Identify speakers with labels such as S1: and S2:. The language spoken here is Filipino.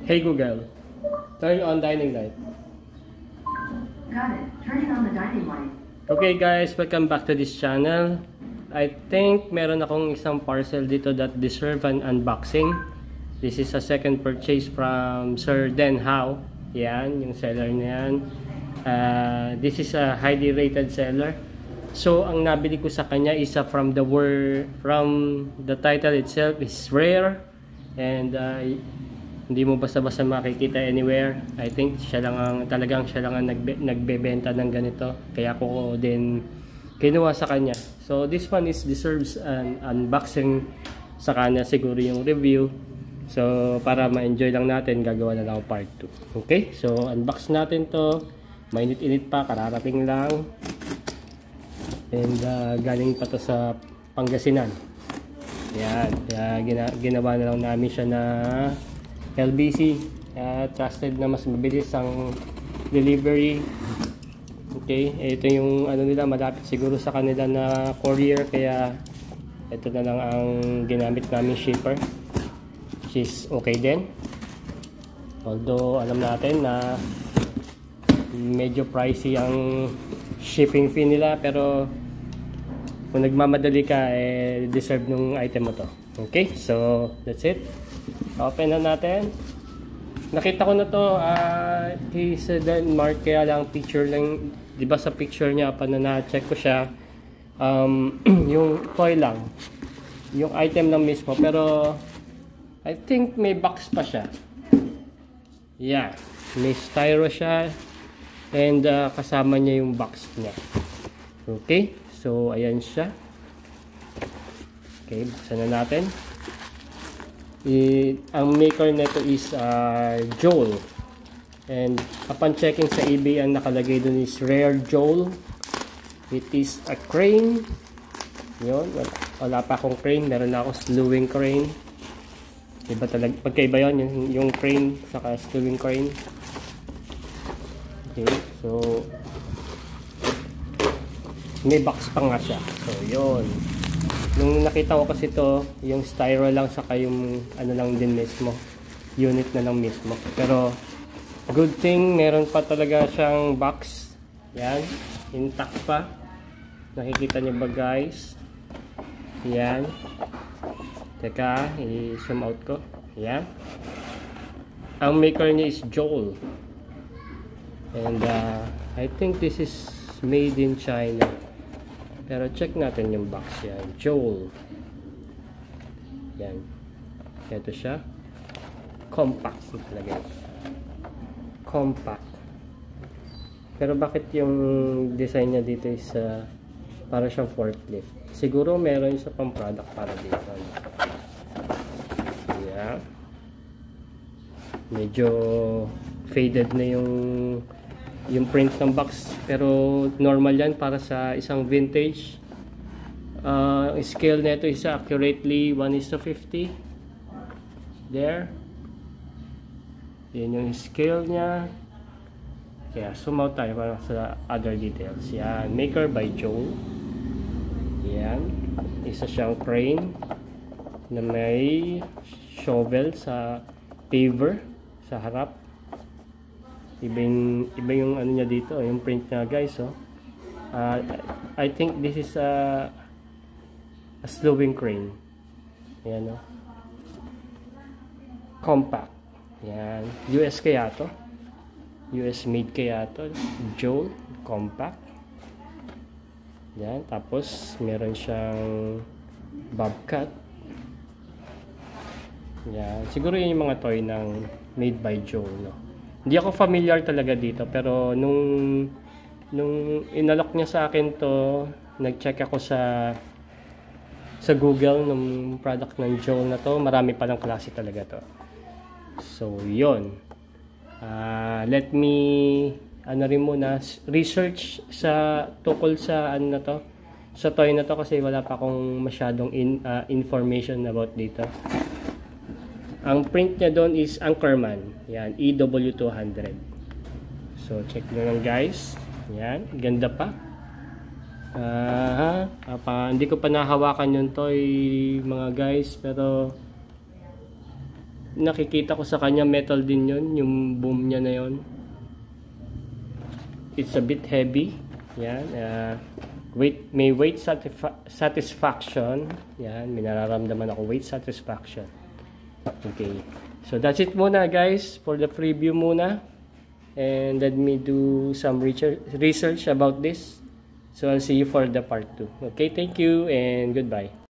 S1: Hey Google, turn on dining light.
S2: Got it. Turning on the dining light.
S1: Okay guys, welcome back to this channel. I think meron akong isang parcel dito that deserve an unboxing. This is a second purchase from Sir Den Hao. Yan, yung seller niyan. This is a highly rated seller. So ang nabili ko sa kanya is from the title itself is rare, and hindi mo basta-basta makikita anywhere. I think siya lang ang nagbebenta ng ganito. Kaya ko din kinuha sa kanya. So this one deserves an unboxing, sa kanya siguro yung review. So para ma-enjoy lang natin, gagawa na lang ako part 2. Okay? So unbox natin to. Mainit-init pa, kararating lang. And galing pa to sa Pangasinan. Yan. Ginawa na lang namin siya na LBC, trusted na mas mabilis ang delivery. Okay, ito yung ano nila, malapit siguro sa kanila na courier, kaya ito na lang ang ginamit namin shipper, which is okay din. Although alam natin na medyo pricey ang shipping fee nila, pero kung nagmamadali ka, deserve nung item mo to. Okay, so that's it. Open na natin. Nakita ko na to sa Denmark, kaya lang picture lang, di ba sa picture niya pa na check ko siya, yung toy lang yung item lang mismo, pero I think may box pa siya. Yeah, may styro siya, and kasama niya yung box niya. Okay, so ayan siya. Okay, buksan na natin. Ang maker nito is Joel, and upon checking sa eBay, ang nakalagay dun is rare Joel. It is a crane. Yun, wala pa akong crane, meron na akong slewing crane. Diba talaga, pagkaiba yun, yung crane saka slewing crane. Okay, so may box pa nga siya. So yun, nung nakita ko kasi to, yung styro lang saka yung ano lang din mismo, unit na lang mismo. Pero good thing meron pa talaga siyang box. Yan, intact pa. Nakikita niyo ba guys? Yan. Teka, i-zoom out ko. Yan. Ang maker niya is Joel. And I think this is made in China. Pero check natin yung box yan. Joel. Yan. Ito siya. Compact. Compact. Pero bakit yung design niya dito is para siyang forklift? Siguro meron isa pang product para dito. Yeah. Medyo faded na yung print ng box, pero normal yan para sa isang vintage. Scale nito is accurately 1:50. There. Yan yung scale niya. Kaya zoom out tayo para sa other details. Yan, maker by Joel. Yan, isa siyang crane na may shovel sa paver sa harap. Iba yung ano niya dito, yung print niya guys. Oh. I think this is a slewing crane. Ayan, oh. Compact. Yan, US kaya to, US made kaya to. Joel compact. Yan, tapos meron siyang bobcat. Yan, siguro yun yung mga toy ng made by Joel, no? Hindi ako familiar talaga dito, pero nung inalok niya sa akin to, nag-check ako sa Google ng product ng Joel na to. Marami palang klase talaga to. So yun, let me rin muna research sa tukol sa ano na to, sa toy na to, kasi wala pa akong masyadong information about dito. Ang print niya doon is Anchorman. Yan, EW200. So, check nyo lang guys. Yan, ganda pa. Hindi ko pa nahawakan yung toy mga guys, pero nakikita ko sa kanya metal din yun, yung boom niya na yun. It's a bit heavy. Yan, may weight satisfaction. Yan, may nararamdaman ako weight satisfaction. Okay, so that's it muna guys for the preview muna, and let me do some research about this. So I'll see you for the part 2. Okay, thank you and goodbye.